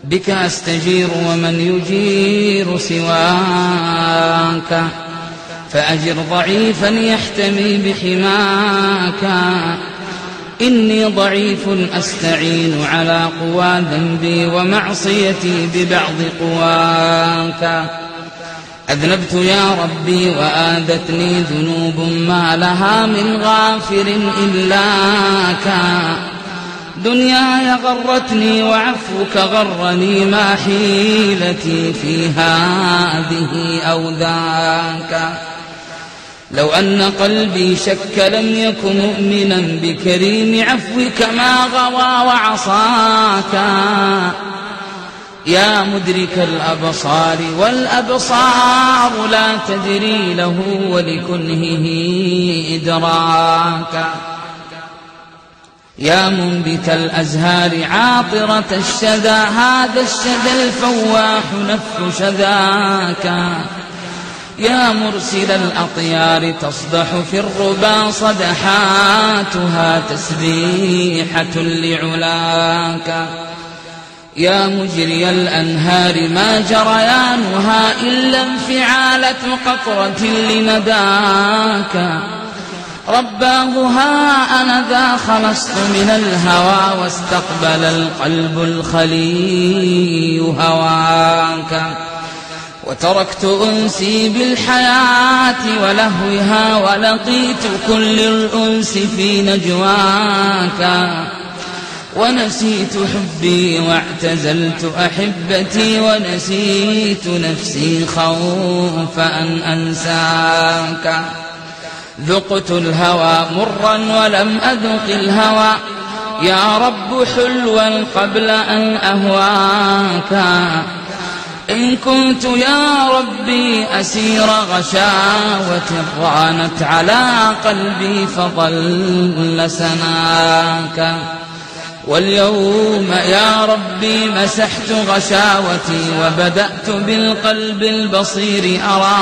بك أستجير ومن يجير سواك، فأجر ضعيفا يحتمي بحماك. إني ضعيف أستعين على قوى ذنبي ومعصيتي ببعض قواك. أذنبت يا ربي وآذتني ذنوب ما لها من غافر إلاك. دنياي غرتني وعفوك غرني، ما حيلتي في هذه أو ذاك. لو أن قلبي شك لم يكن مؤمنا بكريم عفوك ما غوى وعصاك. يا مدرك الأبصار والأبصار لا تدري له ولكنهه إدراكا. يا منبت الأزهار عاطرة الشذا، هذا الشذا الفواح نفث شذاك. يا مرسل الأطيار تصدح في الربا صدحاتها تسبيحة لعلاك. يا مجري الأنهار ما جريانها إلا انفعالة قطرة لنداك. رباه ها أنا ذا خلصت من الهوى، واستقبل القلب الخلي هواك. وتركت أنسي بالحياة ولهوها، ولقيت كل الأنس في نجواك. ونسيت حبي واعتزلت أحبتي، ونسيت نفسي خوف أن أنساك. ذقت الهوى مرا ولم أذق الهوى، يا رب حلوا قبل أن أهواك. إن كنت يا ربي أسير غشاوة رانت على قلبي فضل سناك. واليوم يا ربي مسحت غشاوتي، وبدأت بالقلب البصير أراك.